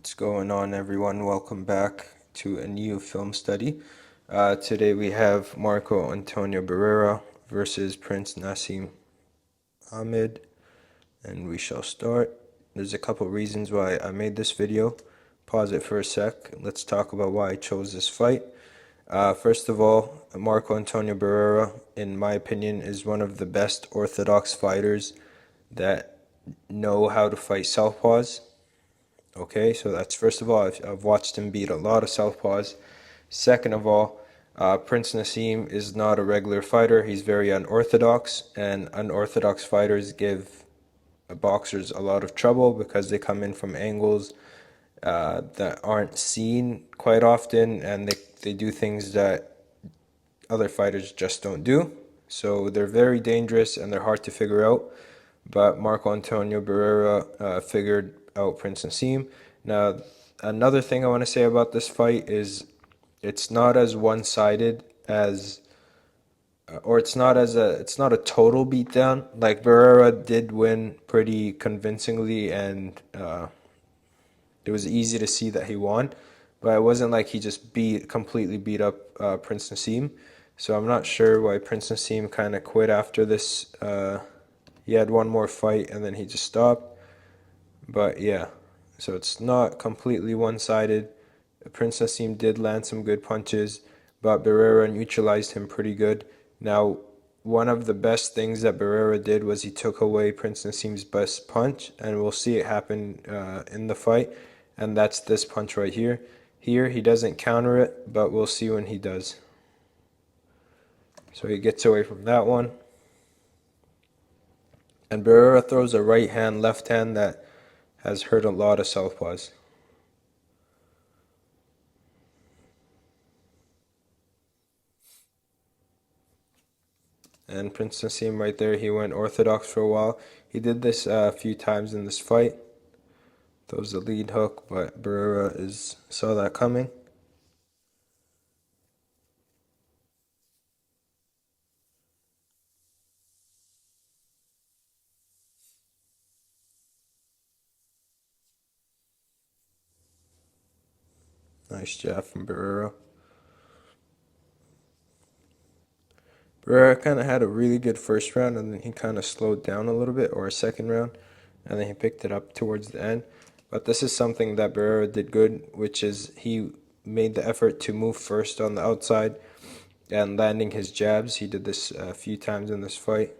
What's going on, everyone? Welcome back to a new film study. Today we have Marco Antonio Barrera versus Prince Naseem Hamed, and we shall start. There's a couple reasons why I made this video. Pause it for a sec. Let's talk about why I chose this fight. First of all, Marco Antonio Barrera, in my opinion, is one of the best orthodox fighters that know how to fight southpaws. Okay, so that's first of all, I've watched him beat a lot of southpaws. Second of all, Prince Naseem is not a regular fighter. He's very unorthodox, and unorthodox fighters give boxers a lot of trouble because they come in from angles that aren't seen quite often, and they do things that other fighters just don't do. So they're very dangerous and they're hard to figure out. But Marco Antonio Barrera figured out Prince Naseem. Now, another thing I want to say about this fight is it's not as one-sided as, or it's not a total beatdown. Like Barrera did win pretty convincingly, and it was easy to see that he won. But it wasn't like he just completely beat up Prince Naseem. So I'm not sure why Prince Naseem kind of quit after this. He had one more fight and then he just stopped. But yeah, so it's not completely one-sided. Prince Naseem did land some good punches, but Barrera neutralized him pretty good. Now, one of the best things that Barrera did was he took away Prince Naseem's best punch, and we'll see it happen in the fight, and that's this punch right here. Here, he doesn't counter it, but we'll see when he does. So he gets away from that one. And Barrera throws a right hand, left hand that has hurt a lot of southpaws. And Prince Naseem right there, he went orthodox for a while. He did this a few times in this fight. Throws the lead hook, but Barrera saw that coming. Nice jab from Barrera. Barrera kind of had a really good first round, and then he kind of slowed down a little bit, or a second round, and then he picked it up towards the end. But this is something that Barrera did good, which is he made the effort to move first on the outside and landing his jabs. He did this a few times in this fight.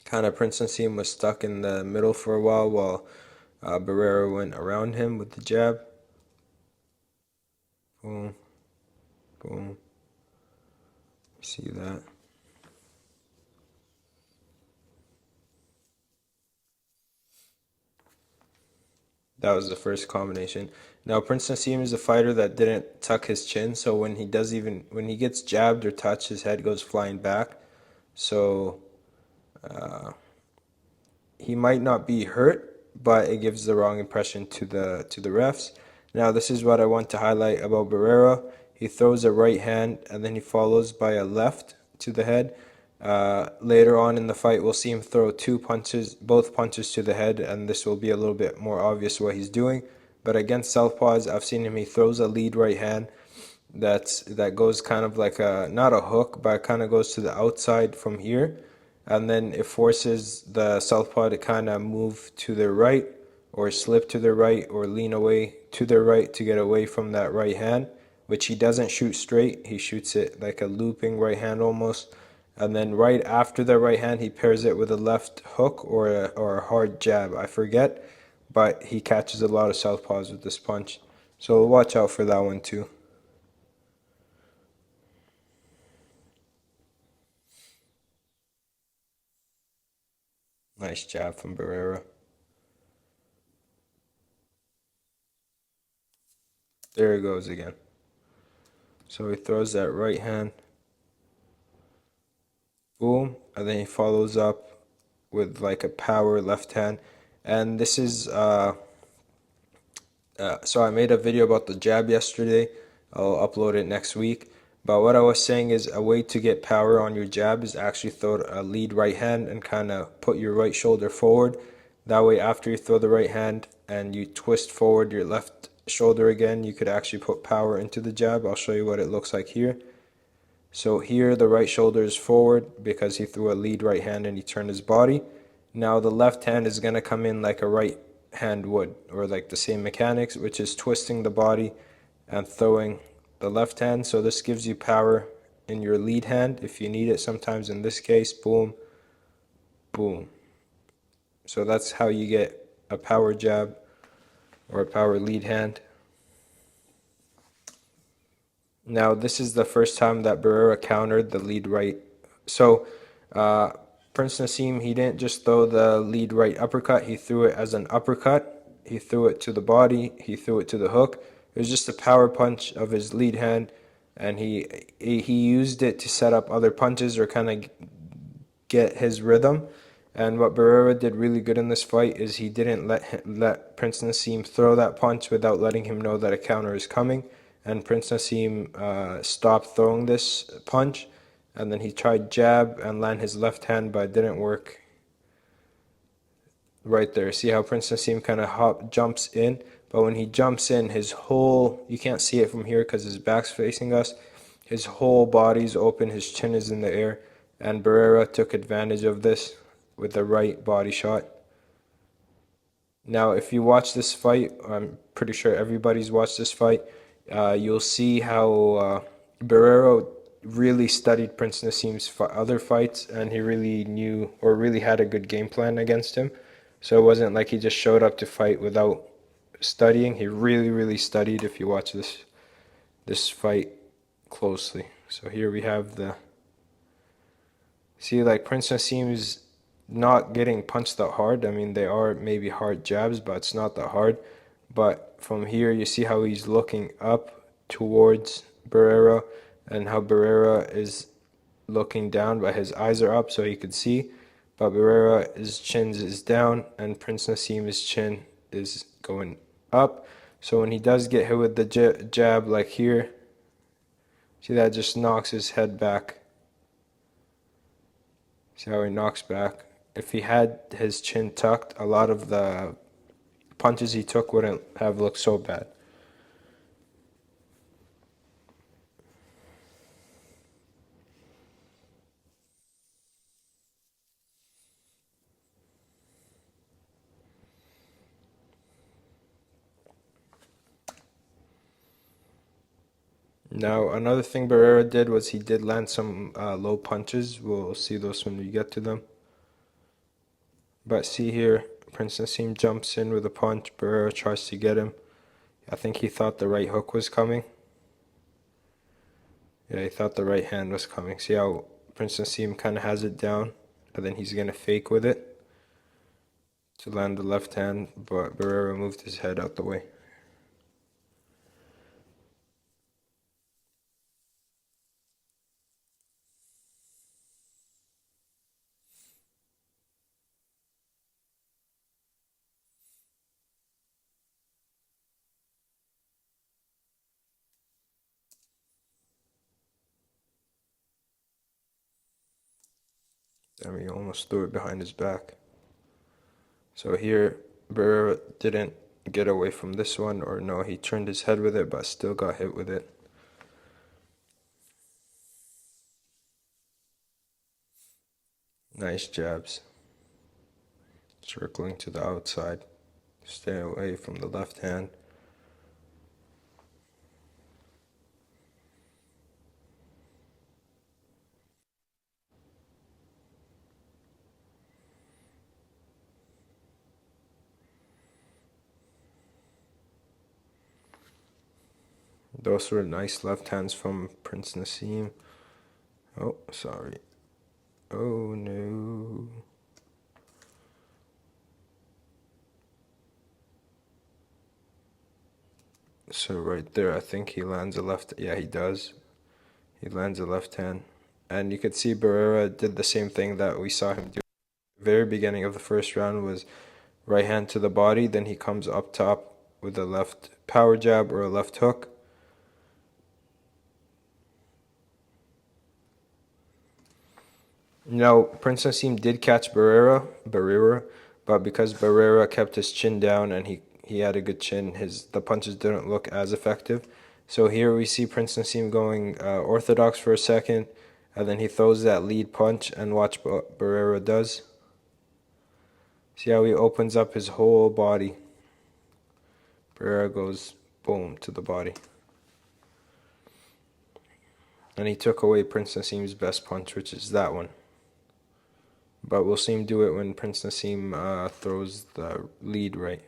Kind of Prince Naseem was stuck in the middle for a while Barrera went around him with the jab. Boom, boom. See that? That was the first combination. Now Prince Naseem is a fighter that didn't tuck his chin, so when he gets jabbed or touched, his head goes flying back. So he might not be hurt, but it gives the wrong impression to the refs. Now this is what I want to highlight about Barrera. He throws a right hand and then he follows by a left to the head. Later on in the fight, we'll see him throw both punches to the head, and this will be a little bit more obvious what he's doing. But against southpaws, I've seen him, he throws a lead right hand that goes kind of like not a hook, but it kind of goes to the outside from here, and then it forces the southpaw to kind of move to their right, or slip to their right, or lean away to their right to get away from that right hand, which he doesn't shoot straight. He shoots it like a looping right hand almost. And then right after the right hand, he pairs it with a left hook or a hard jab. I forget, but he catches a lot of southpaws with this punch. So watch out for that one too. Nice jab from Barrera. There he goes again. So he throws that right hand. Boom. And then he follows up with like a power left hand. And this is so I made a video about the jab yesterday. I'll upload it next week. But what I was saying is a way to get power on your jab is actually throw a lead right hand and kind of put your right shoulder forward. That way, after you throw the right hand, and you twist forward your left shoulder again, you could actually put power into the jab. I'll show you what it looks like here. So here the right shoulder is forward because he threw a lead right hand and he turned his body. Now the left hand is going to come in like a right hand would, or like the same mechanics, which is twisting the body and throwing the left hand. So this gives you power in your lead hand if you need it. Sometimes in this case, boom, boom. So that's how you get a power jab or a power lead hand. Now this is the first time that Barrera countered the lead right. So uh, Prince Naseem, he didn't just throw the lead right uppercut, he threw it as an uppercut. He threw it to the body, he threw it to the hook. It was just a power punch of his lead hand, and he used it to set up other punches or kind of get his rhythm. And what Barrera did really good in this fight is he didn't let Prince Naseem throw that punch without letting him know that a counter is coming. And Prince Naseem stopped throwing this punch, and then he tried jab and land his left hand, but it didn't work right there. See how Prince Naseem kind of jumps in, but when he jumps in, his whole, you can't see it from here because his back's facing us, his whole body's open, his chin is in the air, and Barrera took advantage of this with the right body shot. Now, if you watch this fight, I'm pretty sure everybody's watched this fight, you'll see how Barrera really studied Prince Naseem's other fights, and he really knew or really had a good game plan against him. So it wasn't like he just showed up to fight without studying. He really, really studied if you watch this fight closely. So here we have the, see, like Prince Naseem's not getting punched that hard. I mean, they are maybe hard jabs, but it's not that hard. But from here, you see how he's looking up towards Barrera and how Barrera is looking down, but his eyes are up so he could see. But Barrera's chin is down and Prince Naseem's chin is going up. So when he does get hit with the jab like here, see that just knocks his head back. See how he knocks back? If he had his chin tucked, a lot of the punches he took wouldn't have looked so bad. Now, another thing Barrera did was he did land some low punches. We'll see those when we get to them. But see here, Prince Naseem jumps in with a punch. Barrera tries to get him. I think he thought the right hook was coming. Yeah, he thought the right hand was coming. See how Prince Naseem kind of has it down, and then he's going to fake with it to land the left hand, but Barrera moved his head out the way. I mean, he almost threw it behind his back. So here, Barrera didn't get away from this one, or no, he turned his head with it, but still got hit with it. Nice jabs. Circling to the outside. Stay away from the left hand. Those were nice left hands from Prince Naseem. Oh, sorry. Oh no. So right there, I think he lands a left. Yeah, he does. He lands a left hand. And you could see Barrera did the same thing that we saw him do. The very beginning of the first round was right hand to the body. Then he comes up top with a left power jab or a left hook. Now, Prince Naseem did catch Barrera, but because Barrera kept his chin down and he had a good chin. The punches didn't look as effective. So here we see Prince Naseem going orthodox for a second, and then he throws that lead punch, and watch what Barrera does. See how he opens up his whole body. Barrera goes boom to the body. And he took away Prince Naseem's best punch, which is that one. But we'll see him do it when Prince Naseem throws the lead right.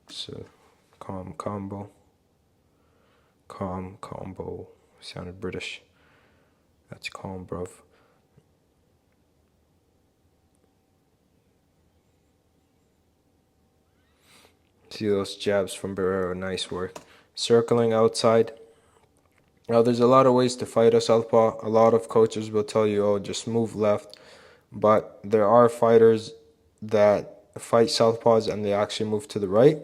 So, calm combo. Calm combo. Sounded British. That's calm, bruv. See those jabs from Barrera, nice work. Circling outside. Now, there's a lot of ways to fight a southpaw. A lot of coaches will tell you, oh, just move left. But there are fighters that fight southpaws and they actually move to the right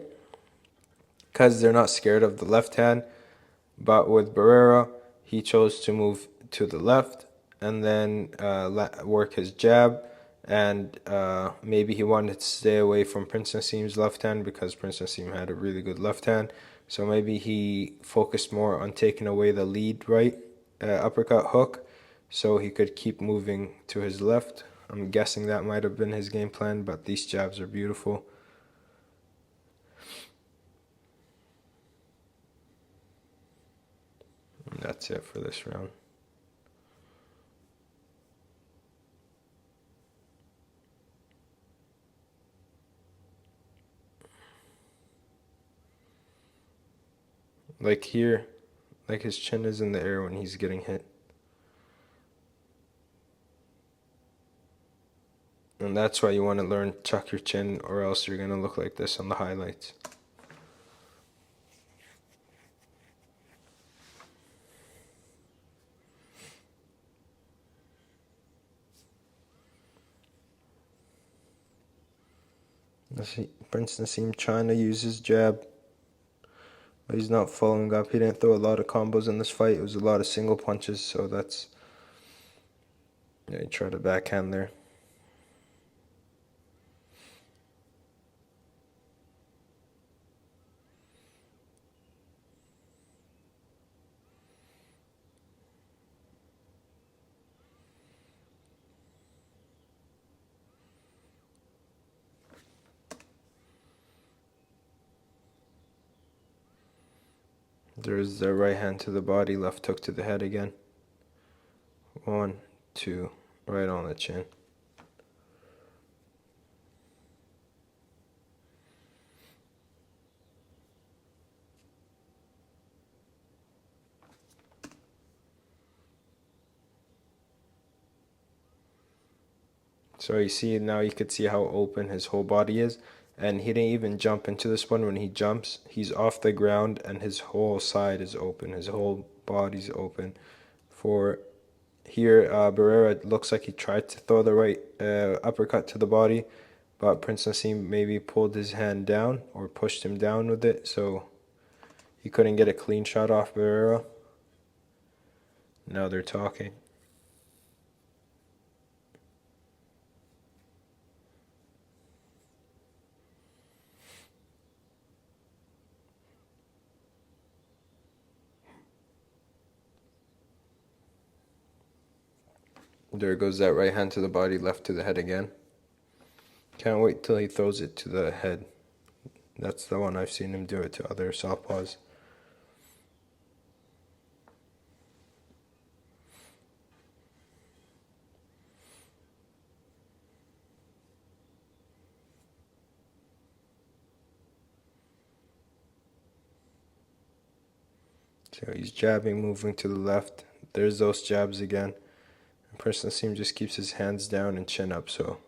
because they're not scared of the left hand. But with Barrera, he chose to move to the left and then work his jab. And maybe he wanted to stay away from Prince Naseem's left hand because Prince Naseem had a really good left hand. So maybe he focused more on taking away the lead right uppercut hook so he could keep moving to his left. I'm guessing that might have been his game plan, but these jabs are beautiful. And that's it for this round. Like here, like his chin is in the air when he's getting hit. And that's why you want to learn tuck your chin, or else you're going to look like this on the highlights. Prince Naseem trying to use his jab, but he's not following up. He didn't throw a lot of combos in this fight. It was a lot of single punches, so that's... Yeah, he tried to backhand there. There's the right hand to the body, left hook to the head again. 1, 2, right on the chin. So you see, now you could see how open his whole body is. And he didn't even jump into this one. When he jumps, he's off the ground and his whole side is open. His whole body's open. For here, Barrera looks like he tried to throw the right uppercut to the body, but Prince Naseem maybe pulled his hand down or pushed him down with it, so he couldn't get a clean shot off Barrera. Now they're talking. There goes that right hand to the body, left to the head again. Can't wait till he throws it to the head. That's the one I've seen him do it to other southpaws. So he's jabbing, moving to the left. There's those jabs again. Prince Naseem just keeps his hands down and chin up, so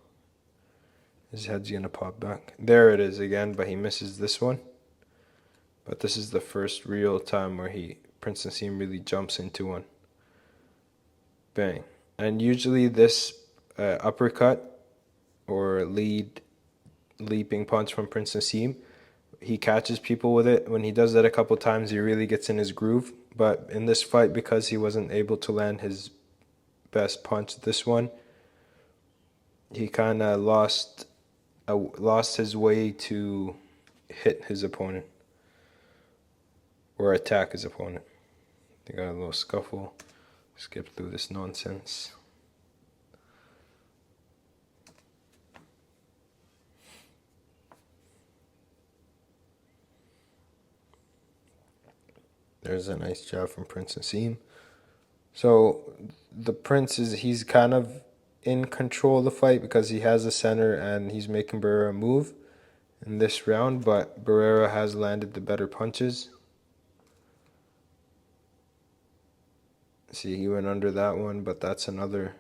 his head's gonna pop back. There it is again, but he misses this one. But this is the first real time where Prince Naseem really jumps into one. Bang. And usually this uppercut or leaping punch from Prince Naseem, he catches people with it. When he does that a couple times, he really gets in his groove. But in this fight, because he wasn't able to land his best punch, this one, he kind of lost his way to hit his opponent or attack his opponent. They got a little scuffle. Skip through this nonsense. There's a nice jab from Prince Naseem. So the Prince he's kind of in control of the fight because he has the center and he's making Barrera move in this round, but Barrera has landed the better punches. See, he went under that one, but that's another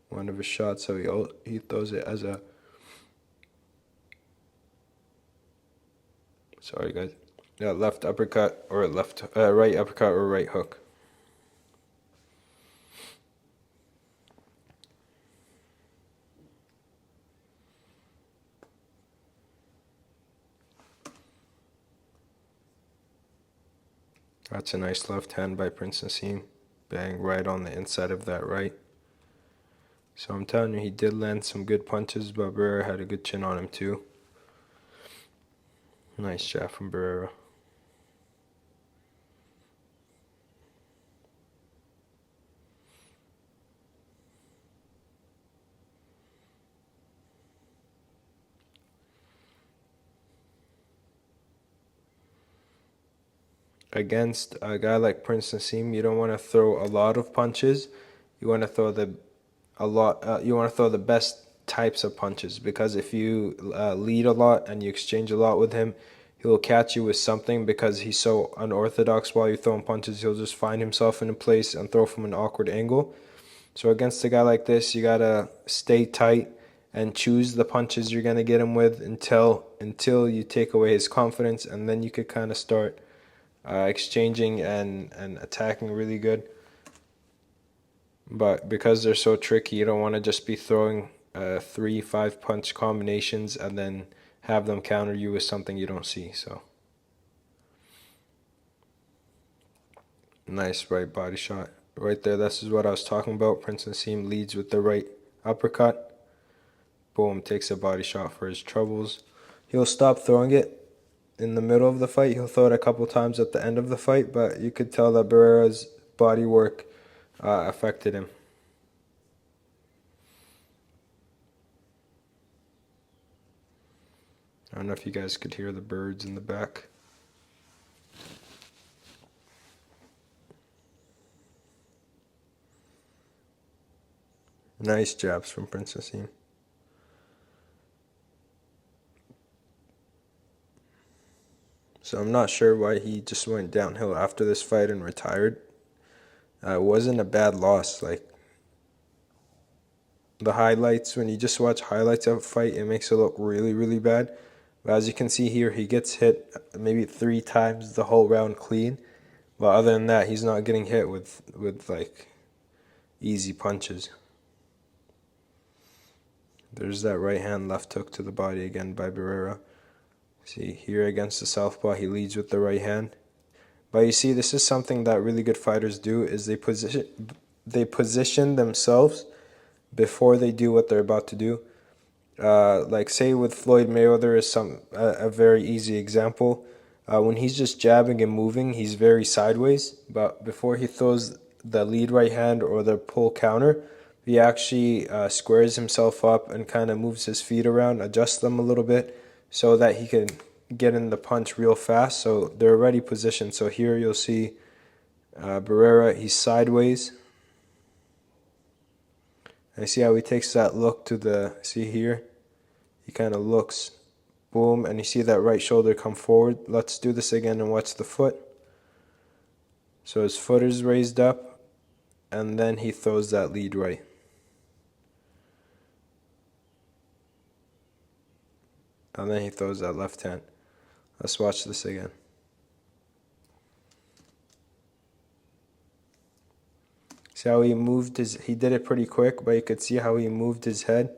one of his shots, so he throws it as a... Sorry, guys. Yeah, left uppercut or right uppercut or right hook. That's a nice left hand by Prince Naseem. Bang, right on the inside of that right. So I'm telling you, he did land some good punches, but Barrera had a good chin on him too. Nice jab from Barrera. Against a guy like Prince Naseem, you don't want to throw a lot of punches. You want to throw you want to throw the best types of punches, because if you lead a lot and you exchange a lot with him, he'll catch you with something because he's so unorthodox. While you're throwing punches, he'll just find himself in a place and throw from an awkward angle. So against a guy like this, you gotta stay tight and choose the punches you're gonna get him with until you take away his confidence, and then you could kind of start exchanging and attacking really good. But because they're so tricky, you don't want to just be throwing 3-5 punch combinations and then have them counter you with something you don't see. So nice right body shot right there. This is what I was talking about. Prince Naseem leads with the right uppercut. Boom, takes a body shot for his troubles. He'll stop throwing it in the middle of the fight. He'll throw it a couple times at the end of the fight, but you could tell that Barrera's body work affected him. I don't know if you guys could hear the birds in the back. Nice jabs from Prince Naseem. So I'm not sure why he just went downhill after this fight and retired. It wasn't a bad loss. Like, the highlights, when you just watch highlights of a fight, it makes it look really, really bad. But as you can see here, he gets hit maybe 3 times the whole round clean. But other than that, he's not getting hit with like easy punches. There's that right hand left hook to the body again by Barrera. See, here against the southpaw, he leads with the right hand. But you see, this is something that really good fighters do, is they position themselves before they do what they're about to do. Like say with Floyd Mayweather is a very easy example. When he's just jabbing and moving, he's very sideways. But before he throws the lead right hand or the pull counter, he actually squares himself up and kind of moves his feet around, adjusts them a little bit so that he can get in the punch real fast. So they're already positioned. So here you'll see Barrera, he's sideways. And see how he takes that look to the, see here? He kind of looks, boom, and you see that right shoulder come forward. Let's do this again and watch the foot. So his foot is raised up, and then he throws that lead right. And then he throws that left hand. Let's watch this again. See how he moved he did it pretty quick, but you could see how he moved his head.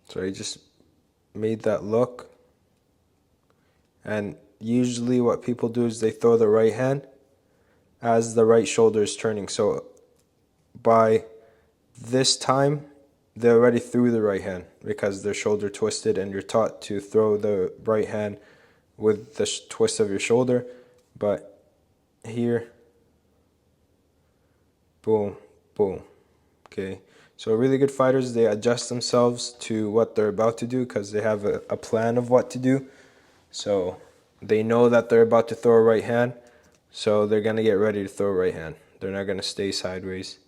So he just made that look. And usually what people do is they throw the right hand as the right shoulder is turning. So by this time, they're already through the right hand because their shoulder twisted, and you're taught to throw the right hand with the twist of your shoulder. But here, boom, boom. Okay, so really good fighters, they adjust themselves to what they're about to do because they have a plan of what to do. So they know that they're about to throw a right hand, so they're going to get ready to throw a right hand. They're not going to stay sideways.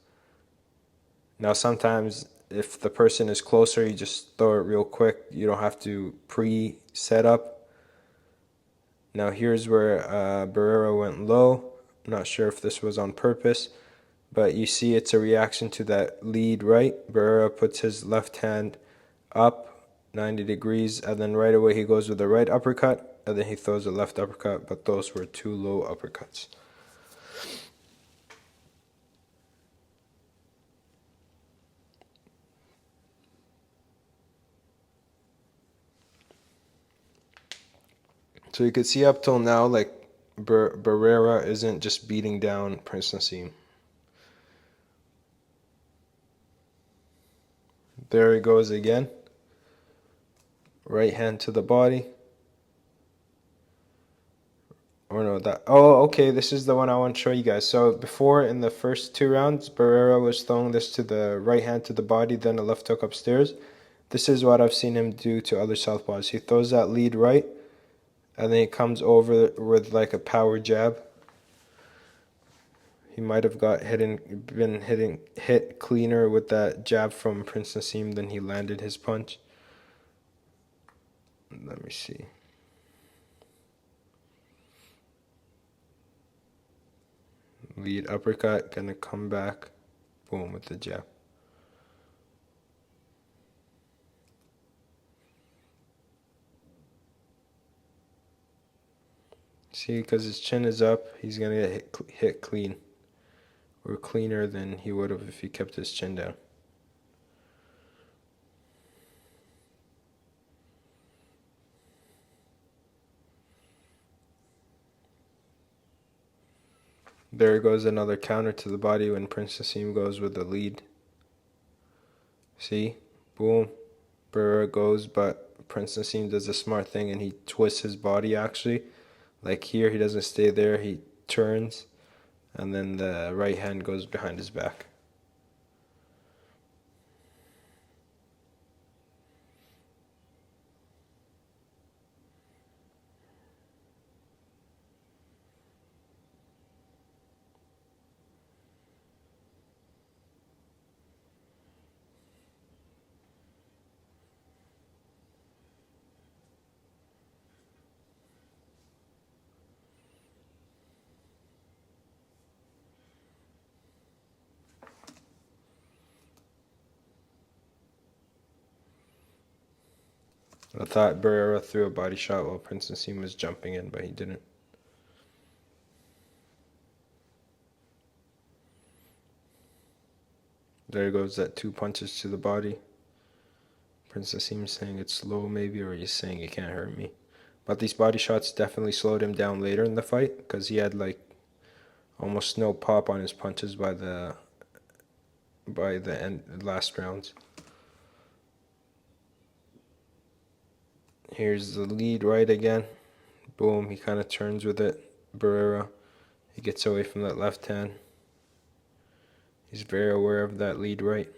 Now sometimes if the person is closer, you just throw it real quick. You don't have to pre-set up. Now here's where Barrera went low. I'm not sure if this was on purpose, but you see it's a reaction to that lead right. Barrera puts his left hand up 90 degrees, and then right away he goes with the right uppercut, and then he throws a left uppercut, but those were two low uppercuts. So you could see up till now, like, Barrera isn't just beating down Prince Naseem. There he goes again. Right hand to the body. Or no, that. Oh, okay, this is the one I want to show you guys. So before, in the first two rounds, Barrera was throwing this to the right hand to the body, then a left hook upstairs. This is what I've seen him do to other southpaws. He throws that lead right, and then he comes over with like a power jab. He might have been hit cleaner with that jab from Prince Naseem than he landed his punch. Let me see. Lead uppercut, gonna come back, boom, with the jab. See, because his chin is up, he's gonna get hit clean. Or cleaner than he would have if he kept his chin down. There goes another counter to the body when Prince Naseem goes with the lead. See? Boom. Barrera goes, but Prince Naseem does a smart thing and he twists his body actually. Like here, he doesn't stay there, he turns, and then the right hand goes behind his back. I thought Barrera threw a body shot while Prince Naseem was jumping in, but he didn't. There goes that two punches to the body. Prince Naseem's saying it's slow maybe, or he's saying you can't hurt me. But these body shots definitely slowed him down later in the fight because he had like almost no pop on his punches by the last rounds. Here's the lead right again. Boom, he kind of turns with it. Barrera, he gets away from that left hand. He's very aware of that lead right.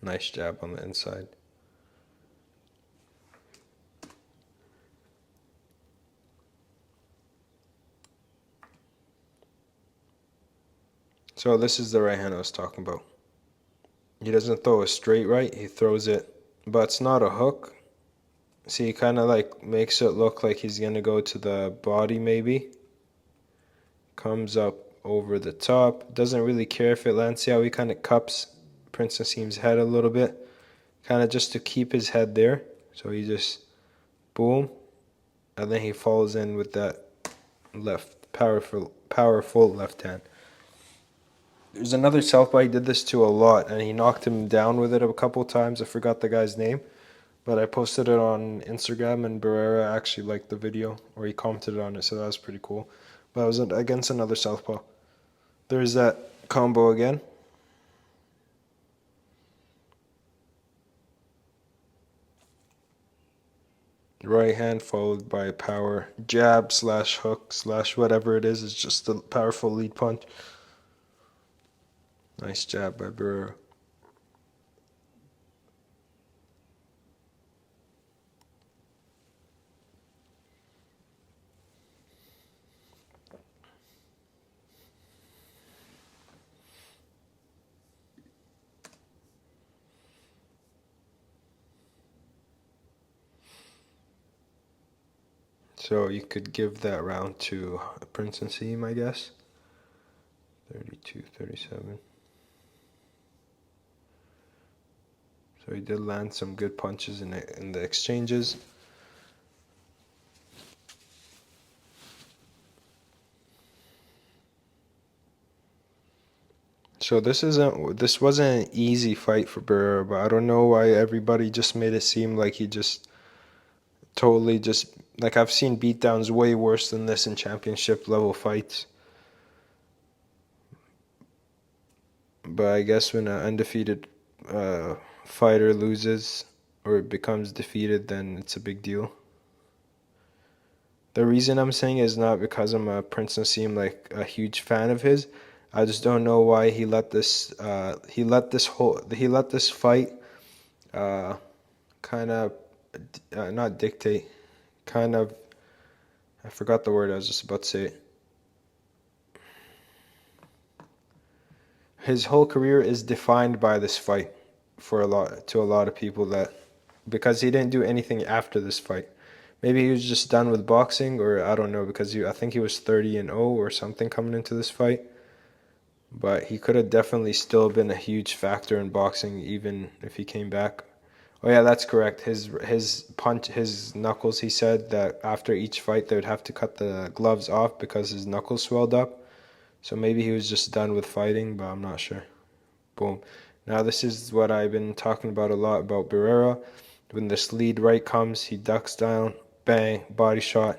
Nice jab on the inside. So this is the right hand I was talking about. He doesn't throw a straight right, he throws it, but it's not a hook. See, he kind of like makes it look like he's going to go to the body maybe. Comes up over the top. Doesn't really care if it lands. See how he kind of cups Prince Naseem's head a little bit? Kind of just to keep his head there. So he just, boom. And then he falls in with that powerful left hand. There's another southpaw he did this to a lot, and he knocked him down with it a couple times. I forgot the guy's name. But I posted it on Instagram, and Barrera actually liked the video, or he commented on it, so that was pretty cool. But I was against another southpaw. There's that combo again. Right hand followed by power jab slash hook slash whatever it is. It's just a powerful lead punch. Nice jab by Barrera. So you could give that round to Prince Naseem, I guess. 32-37. So he did land some good punches in the exchanges. So this wasn't an easy fight for Barrera, but I don't know why everybody just made it seem like he just totally just like I've seen beatdowns way worse than this in championship level fights. But I guess when an undefeated fighter loses or becomes defeated, then it's a big deal. The reason I'm saying is not because I'm a Prince Naseem like a huge fan of his. I just don't know why he let this fight kind of not dictate, kind of I forgot the word I was just about to say. His whole career is defined by this fight for a lot of people that because he didn't do anything after this fight. Maybe he was just done with boxing, or I don't know, because I think he was 30-0 or something coming into this fight. But he could have definitely still been a huge factor in boxing even if he came back. Oh yeah, that's correct. His knuckles, he said that after each fight they would have to cut the gloves off because his knuckles swelled up. So maybe he was just done with fighting, but I'm not sure. Boom. Now this is what I've been talking about a lot about Barrera. When this lead right comes, he ducks down, bang, body shot,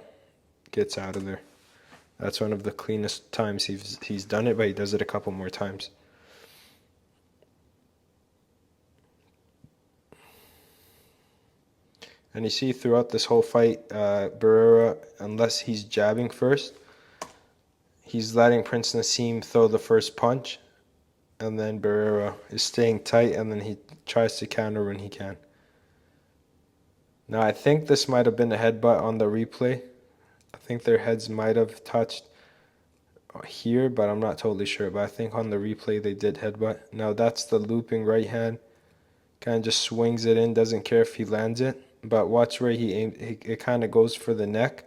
gets out of there. That's one of the cleanest times he's done it, but he does it a couple more times. And you see throughout this whole fight, Barrera, unless he's jabbing first, he's letting Prince Naseem throw the first punch, and then Barrera is staying tight, and then he tries to counter when he can. Now I think this might have been a headbutt on the replay. I think their heads might have touched here, but I'm not totally sure. But I think on the replay they did headbutt. Now that's the looping right hand. Kind of just swings it in, doesn't care if he lands it. But watch where he aimed. It kind of goes for the neck.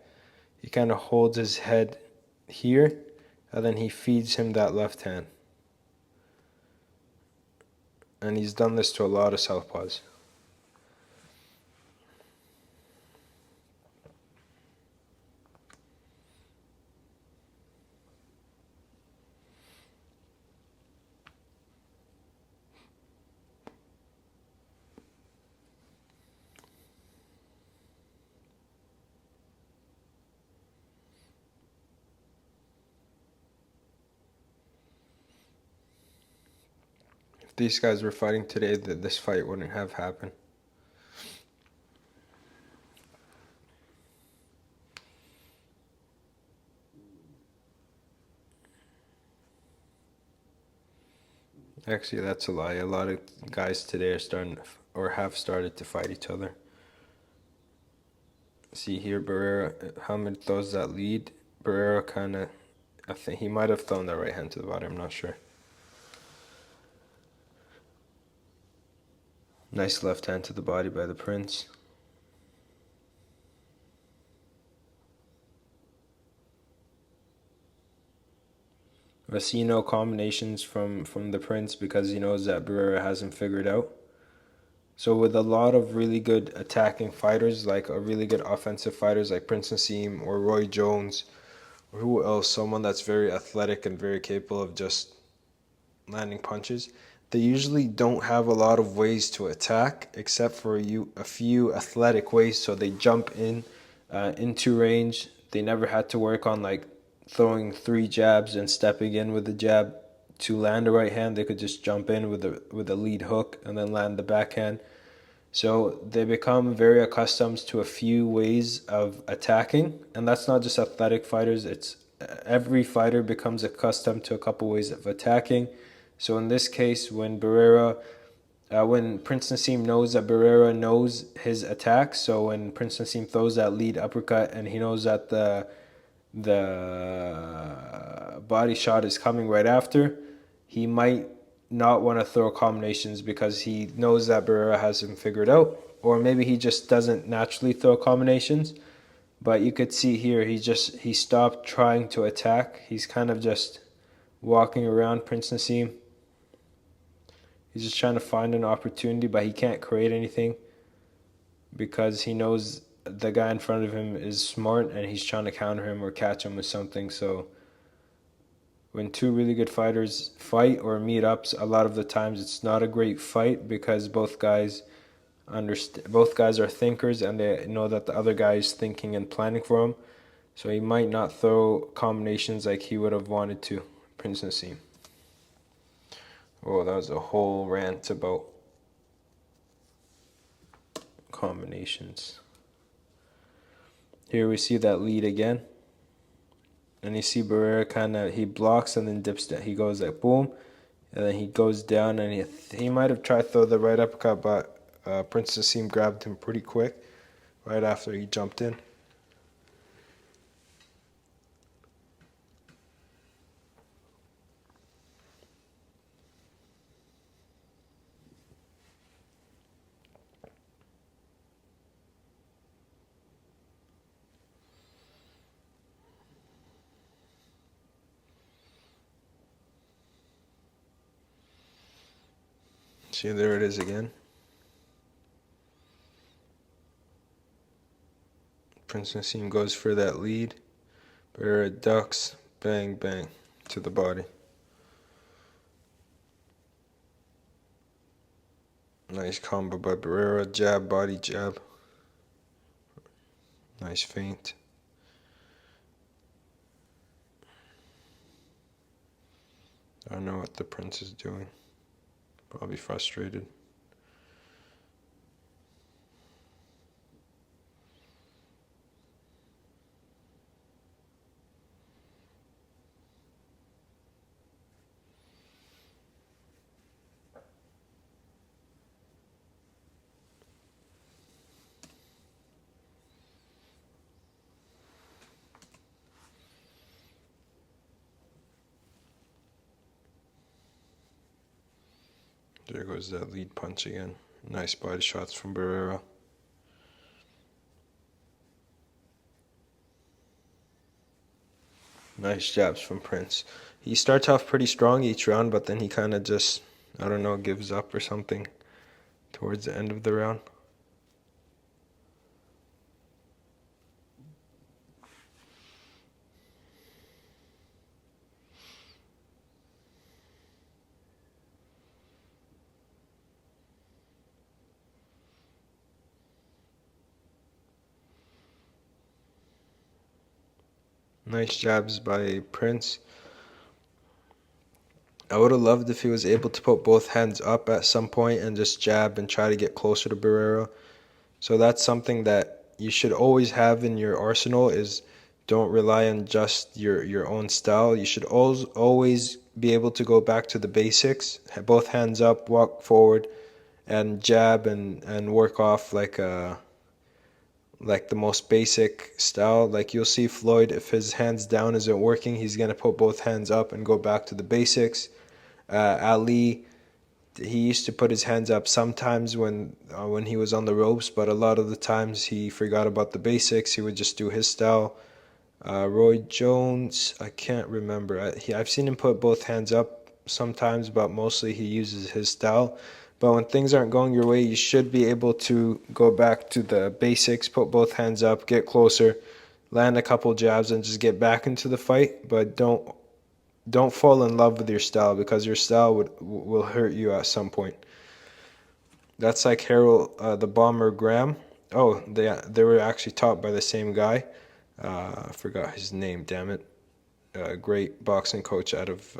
He kind of holds his head here, and then he feeds him that left hand. And he's done this to a lot of southpaws. If these guys were fighting today, this fight wouldn't have happened. Actually, that's a lie. A lot of guys today are starting or have started to fight each other. See here, Barrera, Hamed throws that lead. Barrera kind of, I think he might have thrown that right hand to the body. I'm not sure. Nice left hand to the body by the Prince. I see no combinations from the Prince because he knows that Barrera hasn't figured out. So with a lot of really good attacking fighters, like a really good offensive fighters like Prince Naseem or Roy Jones, or who else, someone that's very athletic and very capable of just landing punches, they usually don't have a lot of ways to attack except for a few athletic ways. So they jump in into range. They never had to work on like throwing three jabs and stepping in with the jab to land a right hand. They could just jump in with a lead hook and then land the backhand. So they become very accustomed to a few ways of attacking, and that's not just athletic fighters. It's every fighter becomes accustomed to a couple ways of attacking. So in this case, when Prince Naseem knows that Barrera knows his attack, so when Prince Naseem throws that lead uppercut and he knows that the body shot is coming right after, he might not want to throw combinations because he knows that Barrera has him figured out, or maybe he just doesn't naturally throw combinations. But you could see here he stopped trying to attack. He's kind of just walking around Prince Naseem. He's just trying to find an opportunity, but he can't create anything because he knows the guy in front of him is smart and he's trying to counter him or catch him with something. So when two really good fighters fight or meet up, a lot of the times it's not a great fight because both guys are thinkers and they know that the other guy is thinking and planning for him. So he might not throw combinations like he would have wanted to, Prince Naseem. Oh, that was a whole rant about combinations. Here we see that lead again. And you see Barrera he blocks and then dips down. He goes like boom, and then he goes down and he might have tried to throw the right uppercut, but Prince Naseem grabbed him pretty quick right after he jumped in. See, there it is again. Prince Naseem goes for that lead. Barrera ducks, bang, bang, to the body. Nice combo by Barrera, jab, body, jab. Nice feint. I don't know what the Prince is doing. Probably frustrated. There goes that lead punch again. Nice body shots from Barrera. Nice jabs from Prince. He starts off pretty strong each round, but then he kind of just, I don't know, gives up or something towards the end of the round. Nice jabs by Prince. I would have loved if he was able to put both hands up at some point and just jab and try to get closer to Barrera. So that's something that you should always have in your arsenal is don't rely on just your own style. You should always be able to go back to the basics. Both hands up, walk forward, and jab and work off like the most basic style. Like you'll see Floyd, if his hands down isn't working, he's going to put both hands up and go back to the basics. Ali, he used to put his hands up sometimes when he was on the ropes, but a lot of the times he forgot about the basics. He would just do his style. Roy Jones, I can't remember. I've seen him put both hands up sometimes, but mostly he uses his style. But when things aren't going your way, you should be able to go back to the basics, put both hands up, get closer, land a couple jabs, and just get back into the fight. But don't fall in love with your style, because your style will hurt you at some point. That's like Harold the Bomber Graham. Oh, they were actually taught by the same guy. I forgot his name. Damn it. Great boxing coach out of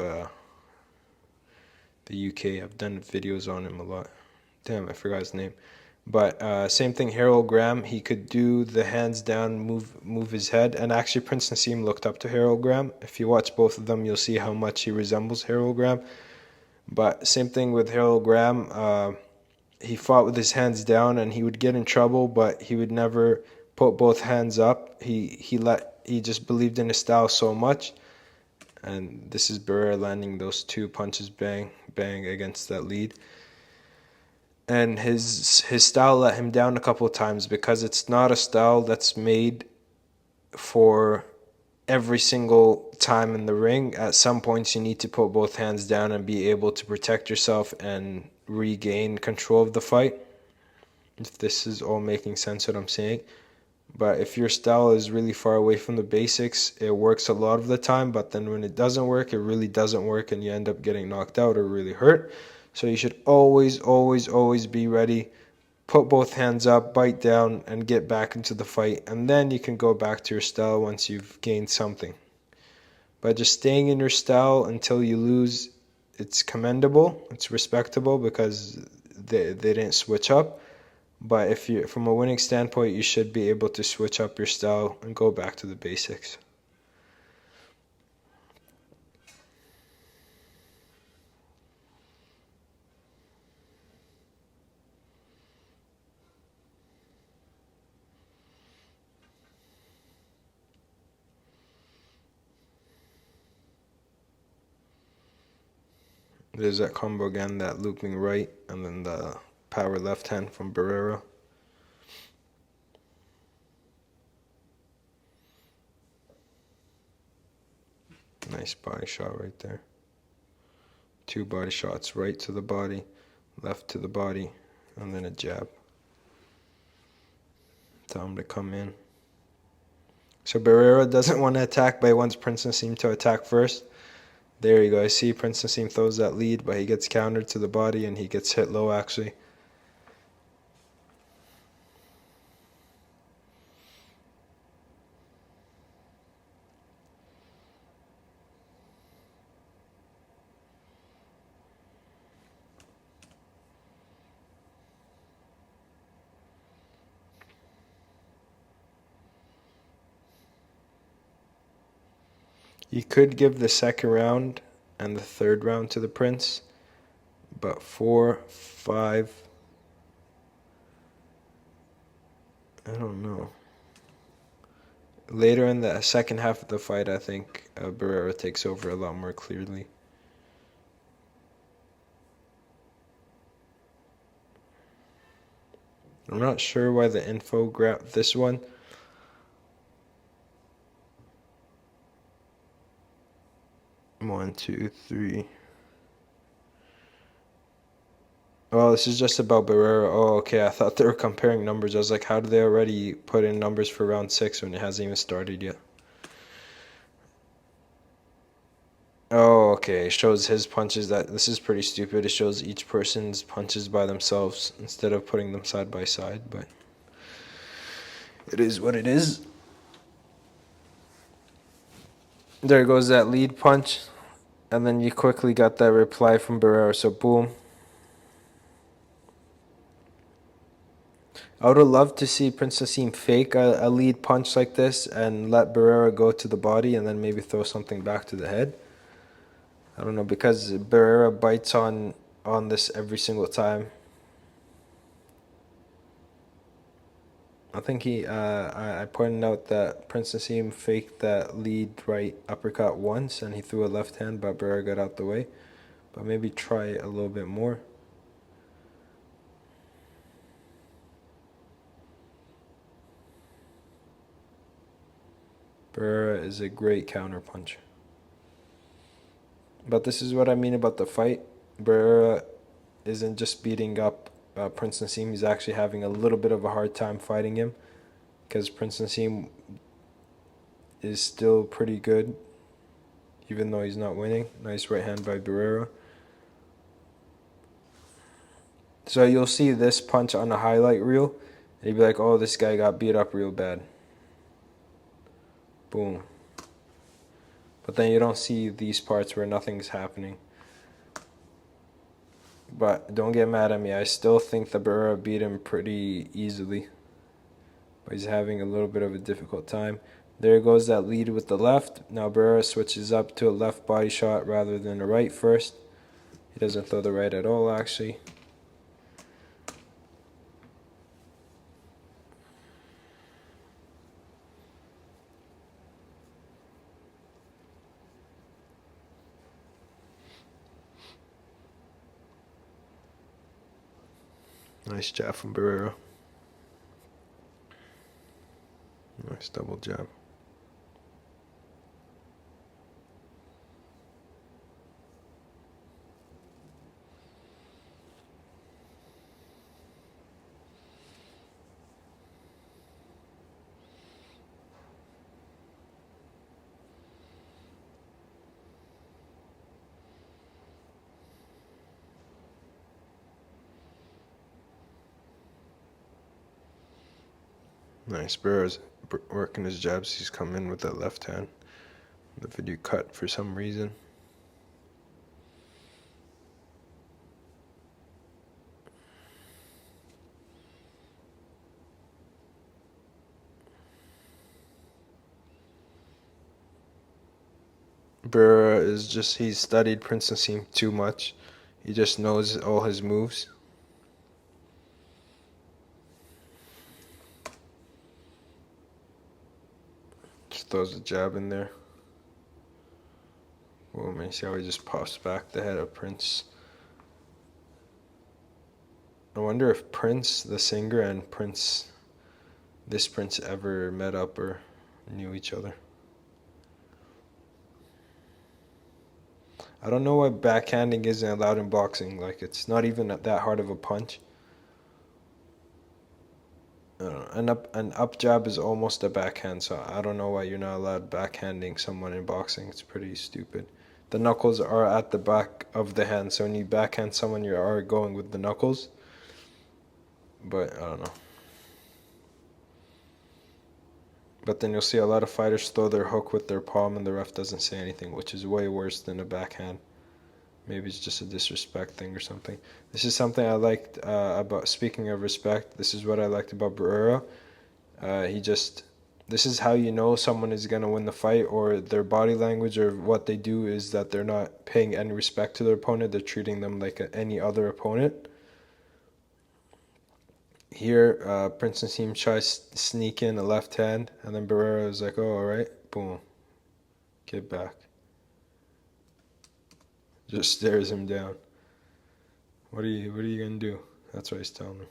the UK. I've done videos on him a lot. Damn, I forgot his name. But same thing, Harold Graham. He could do the hands down, move his head. And actually, Prince Naseem looked up to Harold Graham. If you watch both of them, you'll see how much he resembles Harold Graham. But same thing with Harold Graham. He fought with his hands down, and he would get in trouble, but he would never put both hands up. He just believed in his style so much. And this is Barrera landing those two punches, bang bang, against that lead. And his style let him down a couple of times, because it's not a style that's made for every single time in the ring. At some points you need to put both hands down and be able to protect yourself and regain control of the fight. If this is all making sense what I'm saying. But if your style is really far away from the basics, it works a lot of the time, but then when it doesn't work, it really doesn't work, and you end up getting knocked out or really hurt. So you should always, always, always be ready. Put both hands up, bite down, and get back into the fight. And then you can go back to your style once you've gained something. But just staying in your style until you lose, it's commendable, it's respectable, because they didn't switch up. But if you, from a winning standpoint, you should be able to switch up your style and go back to the basics. There's that combo again, that looping right, and then the power left hand from Barrera. Nice body shot right there. Two body shots, right to the body, left to the body, and then a jab. Tell him to come in. So Barrera doesn't want to attack, but he wants Prince Naseem to attack first. There you go. I see Prince Naseem throws that lead, but he gets countered to the body, and he gets hit low, actually. You could give the second round and the third round to the Prince, but 4, 5, I don't know. Later in the second half of the fight, I think Barrera takes over a lot more clearly. I'm not sure why the info grabbed this one. One, two, three. Oh, this is just about Barrera. Oh, okay. I thought they were comparing numbers. I was like, how do they already put in numbers for round 6 when it hasn't even started yet? Oh, okay. It shows his punches. That this is pretty stupid. It shows each person's punches by themselves instead of putting them side by side, but it is what it is. There goes that lead punch, and then you quickly got that reply from Barrera, so boom. I would have loved to see Prince Naseem fake a lead punch like this and let Barrera go to the body and then maybe throw something back to the head. I don't know, because Barrera bites on this every single time. I think I pointed out that Prince Naseem faked that lead right uppercut once, and he threw a left hand, but Barrera got out the way. But maybe try a little bit more. Barrera is a great counter puncher. But this is what I mean about the fight. Barrera isn't just beating up Prince Naseem. He's actually having a little bit of a hard time fighting him, because Prince Naseem is still pretty good. even though he's not winning. Nice right hand by Barrera. So you'll see this punch on a highlight reel, and you'll be like, oh, this guy got beat up real bad. Boom. But then you don't see these parts where nothing's happening. But don't get mad at me. I still think that Barrera beat him pretty easily. But he's having a little bit of a difficult time. There goes that lead with the left. Now Barrera switches up to a left body shot rather than a right first. He doesn't throw the right at all, actually. Nice jab from Barrera. Nice double jab. Nice. Barrera's working his jabs. He's come in with that left hand. The video cut for some reason. Barrera is just, he's studied Prince Naseem too much. He just knows all his moves. Just throws a jab in there. Boom, and see how he just pops back the head of Prince. I wonder if Prince, the singer, and this Prince ever met up or knew each other. I don't know why backhanding isn't allowed in boxing. Like, it's not even that hard of a punch. I don't know. An up jab is almost a backhand, so I don't know why you're not allowed backhanding someone in boxing. It's pretty stupid. The knuckles are at the back of the hand, so when you backhand someone, you are going with the knuckles. But I don't know. But then you'll see a lot of fighters throw their hook with their palm and the ref doesn't say anything, which is way worse than a backhand. Maybe it's just a disrespect thing or something. This is something I liked about, speaking of respect, this is what I liked about Barrera. This is how you know someone is going to win the fight, or their body language or what they do is that they're not paying any respect to their opponent. They're treating them like any other opponent. Here, Prince Naseem tries to sneak in a left hand, and then Barrera is like, oh, all right, boom, get back. Just stares him down. What are you gonna do? That's what he's telling him.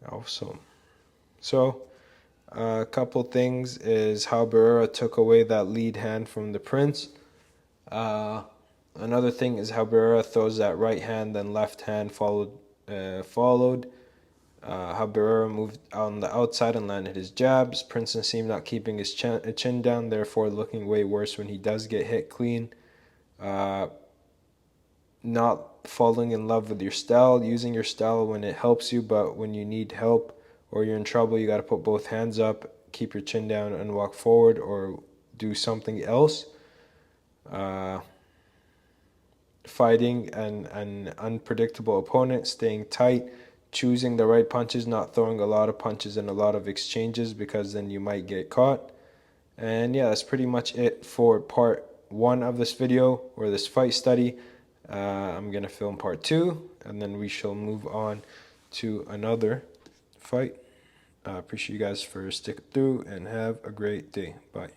Awesome. So, a couple things is how Barrera took away that lead hand from the Prince. Another thing is how Barrera throws that right hand, then left hand followed. How Barrera moved on the outside and landed his jabs. Prince Naseem not keeping his chin down, therefore looking way worse when he does get hit clean. Not falling in love with your style, using your style when it helps you, but when you need help or you're in trouble, you got to put both hands up, keep your chin down, and walk forward or do something else. Fighting an unpredictable opponent, staying tight, choosing the right punches, not throwing a lot of punches and a lot of exchanges because then you might get caught. And yeah, that's pretty much it for part 1 of this video, or this fight study. I'm going to film part 2, and then we shall move on to another fight. Appreciate you guys for sticking through, and have a great day. Bye.